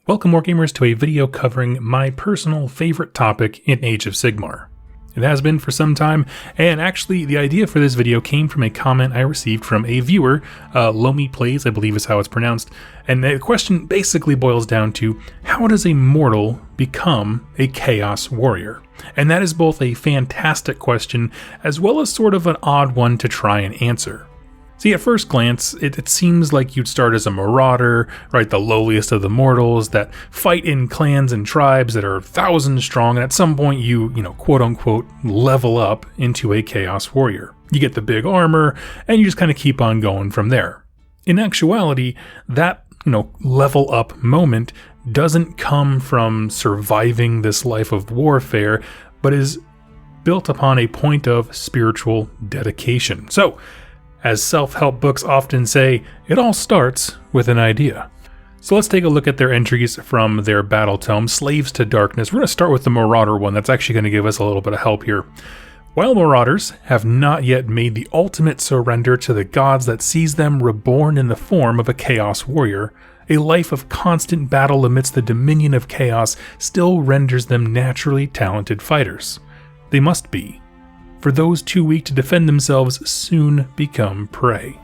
Welcome Wargamers to a video covering my personal favorite topic in Age of Sigmar. It has been for some time, and actually the idea for this video came from a comment I received from a viewer, Lomi Plays, I believe is how it's pronounced, and the question basically boils down to, how does a mortal become a Chaos Warrior? And that is both a fantastic question, as well as sort of an odd one to try and answer. See, at first glance, it seems like you'd start as a marauder, right, the lowliest of the mortals that fight in clans and tribes that are thousands strong, and at some point you quote-unquote, level up into a Chaos Warrior. You get the big armor, and you just kind of keep on going from there. In actuality, that, level up moment doesn't come from surviving this life of warfare, but is built upon a point of spiritual dedication. So, as self-help books often say, it all starts with an idea. So let's take a look at their entries from their battle tome, Slaves to Darkness. We're going to start with the Marauder one. That's actually going to give us a little bit of help here. While Marauders have not yet made the ultimate surrender to the gods that sees them reborn in the form of a Chaos Warrior, a life of constant battle amidst the dominion of chaos still renders them naturally talented fighters. They must be. For those too weak to defend themselves soon become prey.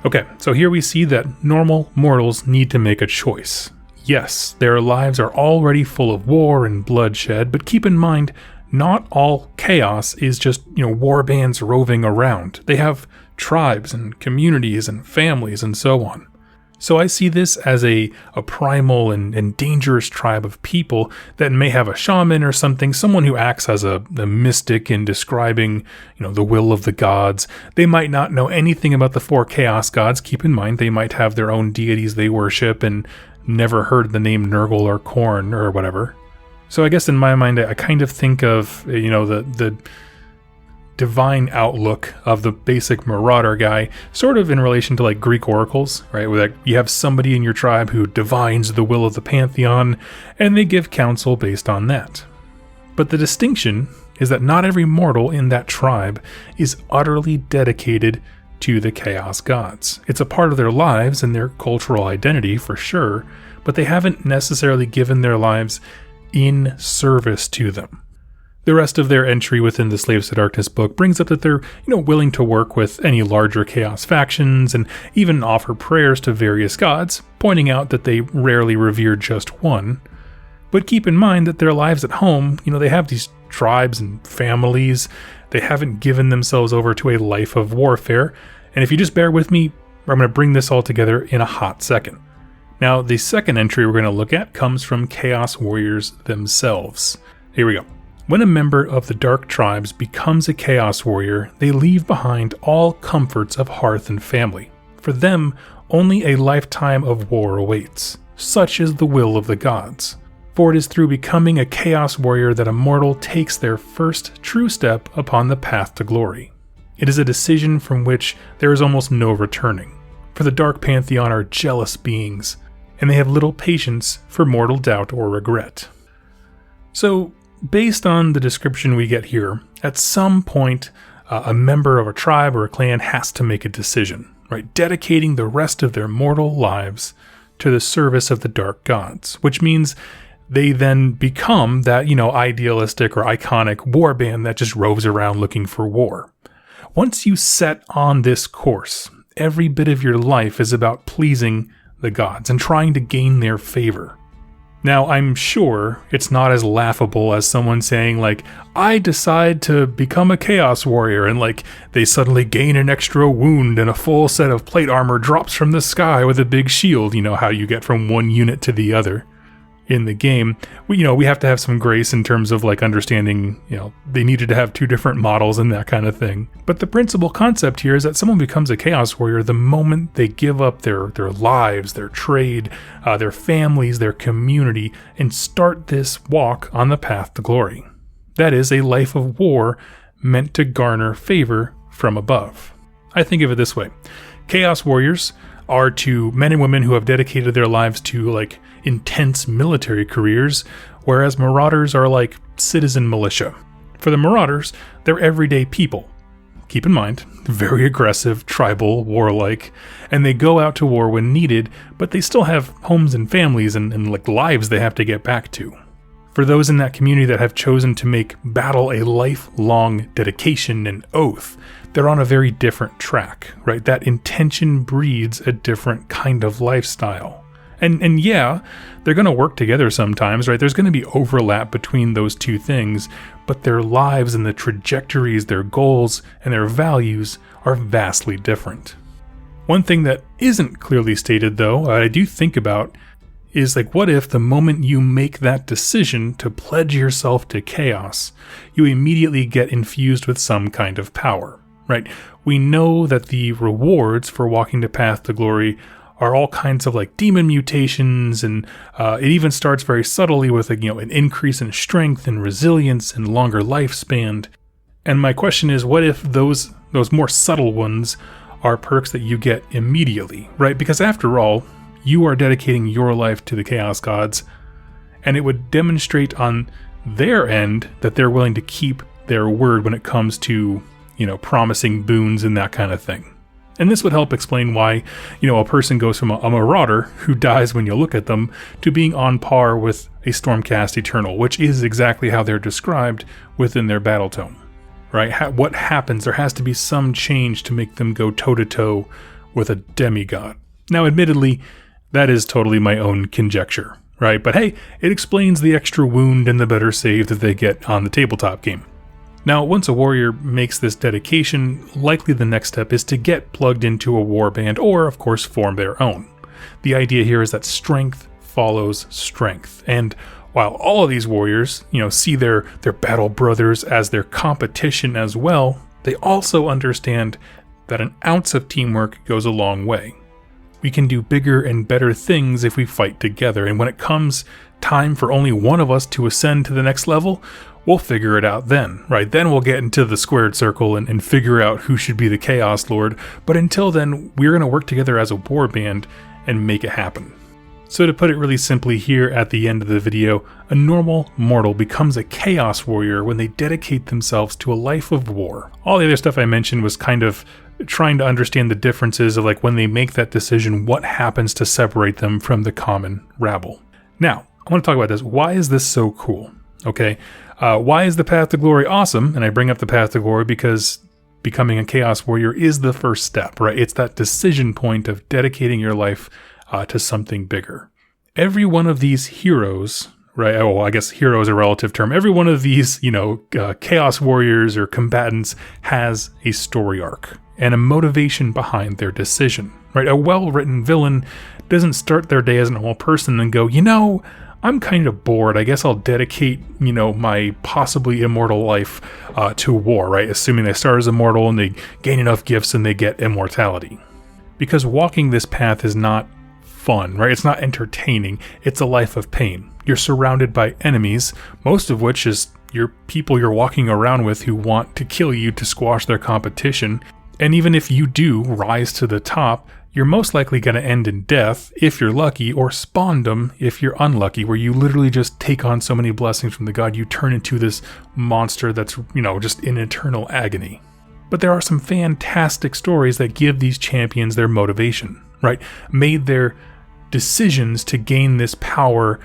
Okay, so here we see that normal mortals need to make a choice. Yes, their lives are already full of war and bloodshed, but keep in mind, not all chaos is just, war bands roving around. They have tribes and communities and families and so on. So I see this as a primal and dangerous tribe of people that may have a shaman or something, someone who acts as a mystic in describing, the will of the gods. They might not know anything about the four chaos gods. Keep in mind, they might have their own deities they worship and never heard the name Nurgle or Khorne or whatever. So I guess in my mind, I kind of think of, the divine outlook of the basic marauder guy, sort of in relation to like Greek oracles, right? Where you have somebody in your tribe who divines the will of the pantheon, and they give counsel based on that. But the distinction is that not every mortal in that tribe is utterly dedicated to the chaos gods. It's a part of their lives and their cultural identity for sure, but they haven't necessarily given their lives in service to them. The rest of their entry within the Slaves to Darkness book brings up that they're, willing to work with any larger chaos factions and even offer prayers to various gods, pointing out that they rarely revere just one. But keep in mind that their lives at home, they have these tribes and families. They haven't given themselves over to a life of warfare. And if you just bear with me, I'm going to bring this all together in a hot second. Now, the second entry we're going to look at comes from Chaos Warriors themselves. Here we go. When a member of the Dark Tribes becomes a Chaos Warrior, they leave behind all comforts of hearth and family. For them, only a lifetime of war awaits. Such is the will of the gods. For it is through becoming a Chaos Warrior that a mortal takes their first true step upon the path to glory. It is a decision from which there is almost no returning. For the Dark Pantheon are jealous beings, and they have little patience for mortal doubt or regret. So, based on the description we get here, at some point, a member of a tribe or a clan has to make a decision, right? Dedicating the rest of their mortal lives to the service of the dark gods, which means they then become that, idealistic or iconic warband that just roves around looking for war. Once you set on this course, every bit of your life is about pleasing the gods and trying to gain their favor. Now, I'm sure it's not as laughable as someone saying, I decide to become a Chaos Warrior, and they suddenly gain an extra wound and a full set of plate armor drops from the sky with a big shield, how you get from one unit to the other in the game. We have to have some grace in terms of understanding, they needed to have two different models and that kind of thing. But the principal concept here is that someone becomes a Chaos Warrior the moment they give up their lives, their trade, their families, their community, and start this walk on the path to glory. That is a life of war meant to garner favor from above. I think of it this way. Chaos Warriors are to men and women who have dedicated their lives to intense military careers, whereas Marauders are like citizen militia. For the Marauders, they're everyday people. keep in mind, very aggressive, tribal, warlike, and they go out to war when needed, but they still have homes and families and like lives they have to get back to. For those in that community that have chosen to make battle a lifelong dedication and oath, they're on a very different track, right? That intention breeds a different kind of lifestyle. And yeah, they're going to work together sometimes, right? There's going to be overlap between those two things, but their lives and the trajectories, their goals, and their values are vastly different. One thing that isn't clearly stated, though, I do think about, is like, what if the moment you make that decision to pledge yourself to chaos, you immediately get infused with some kind of power, right? We know that the rewards for walking the path to glory are all kinds of like demon mutations, and it even starts very subtly with like, an increase in strength and resilience and longer lifespan. And my question is, what if those more subtle ones are perks that you get immediately, right? Because after all, you are dedicating your life to the Chaos Gods, and it would demonstrate on their end that they're willing to keep their word when it comes to, promising boons and that kind of thing. And this would help explain why, a person goes from a marauder who dies when you look at them to being on par with a Stormcast Eternal, which is exactly how they're described within their battle tome, right? What happens? There has to be some change to make them go toe-to-toe with a demigod. Now, admittedly, that is totally my own conjecture, right? But hey, it explains the extra wound and the better save that they get on the tabletop game. Now, once a warrior makes this dedication, likely the next step is to get plugged into a warband or, of course, form their own. The idea here is that strength follows strength, and while all of these warriors, see their battle brothers as their competition as well, they also understand that an ounce of teamwork goes a long way. We can do bigger and better things if we fight together, and when it comes time for only one of us to ascend to the next level, we'll figure it out then, right? Then we'll get into the squared circle and figure out who should be the Chaos Lord, but until then, we're going to work together as a warband and make it happen. So to put it really simply here at the end of the video, a normal mortal becomes a Chaos Warrior when they dedicate themselves to a life of war. All the other stuff I mentioned was kind of trying to understand the differences of like when they make that decision, what happens to separate them from the common rabble. Now, I want to talk about this. Why is this so cool? Okay, why is the Path to Glory awesome? And I bring up the Path to Glory because becoming a Chaos Warrior is the first step, right? It's that decision point of dedicating your life to something bigger. Every one of these heroes, right? Oh, I guess hero is a relative term. Every one of these, Chaos Warriors or combatants has a story arc and a motivation behind their decision, right? A well-written villain doesn't start their day as a normal person and go, I'm kind of bored. I guess I'll dedicate, my possibly immortal life to war, right? Assuming they start as immortal and they gain enough gifts and they get immortality. Because walking this path is not fun, right? It's not entertaining. It's a life of pain. You're surrounded by enemies, most of which is your people you're walking around with who want to kill you to squash their competition. And even if you do rise to the top, you're most likely going to end in death if you're lucky, or spawndom if you're unlucky, where you literally just take on so many blessings from the god you turn into this monster that's, just in eternal agony. But there are some fantastic stories that give these champions their motivation, right? Made their decisions to gain this power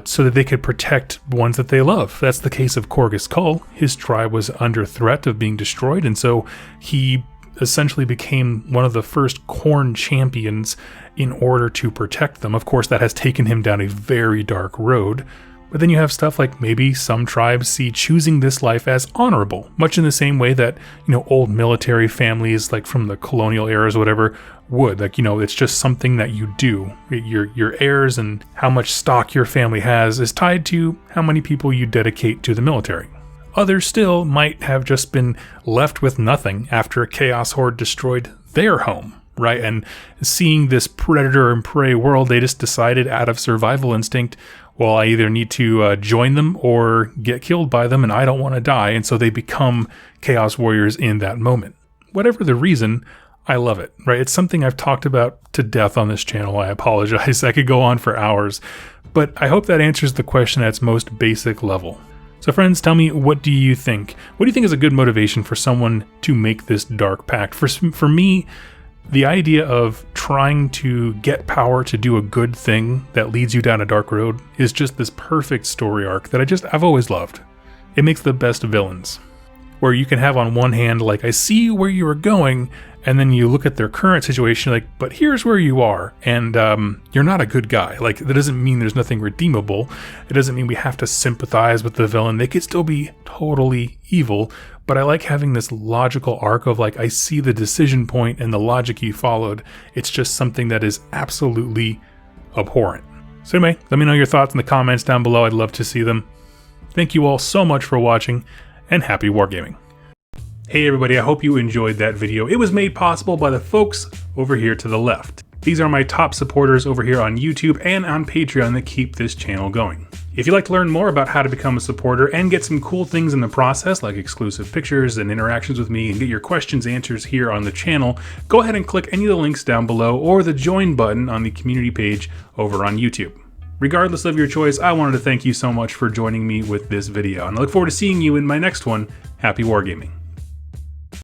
so that they could protect ones that they love. That's the case of Korgus Kull. His tribe was under threat of being destroyed, and so he essentially became one of the first Khorne champions in order to protect them. Of course, that has taken him down a very dark road. But then you have stuff like maybe some tribes see choosing this life as honorable, much in the same way that, old military families like from the colonial eras or whatever would. Like, it's just something that you do. Your heirs and how much stock your family has is tied to how many people you dedicate to the military. Others still might have just been left with nothing after a Chaos Horde destroyed their home, right? And seeing this predator and prey world, they just decided out of survival instinct, well, I either need to join them or get killed by them, and I don't want to die. And so they become Chaos Warriors in that moment. Whatever the reason, I love it, right? It's something I've talked about to death on this channel. I apologize. I could go on for hours, but I hope that answers the question at its most basic level. So friends, tell me, what do you think? What do you think is a good motivation for someone to make this dark pact? For me, the idea of trying to get power to do a good thing that leads you down a dark road is just this perfect story arc that I've always loved. It makes the best villains. Where you can have on one hand, like, I see where you were going, and then you look at their current situation, like, but here's where you are, and you're not a good guy. Like, that doesn't mean there's nothing redeemable. It doesn't mean we have to sympathize with the villain. They could still be totally evil, but I like having this logical arc of, like, I see the decision point and the logic you followed. It's just something that is absolutely abhorrent. So anyway, let me know your thoughts in the comments down below. I'd love to see them. Thank you all so much for watching, and happy wargaming. Hey everybody, I hope you enjoyed that video. It was made possible by the folks over here to the left. These are my top supporters over here on YouTube and on Patreon that keep this channel going. If you'd like to learn more about how to become a supporter and get some cool things in the process, like exclusive pictures and interactions with me, and get your questions answered here on the channel, go ahead and click any of the links down below or the join button on the community page over on YouTube. Regardless of your choice, I wanted to thank you so much for joining me with this video, and I look forward to seeing you in my next one. Happy wargaming.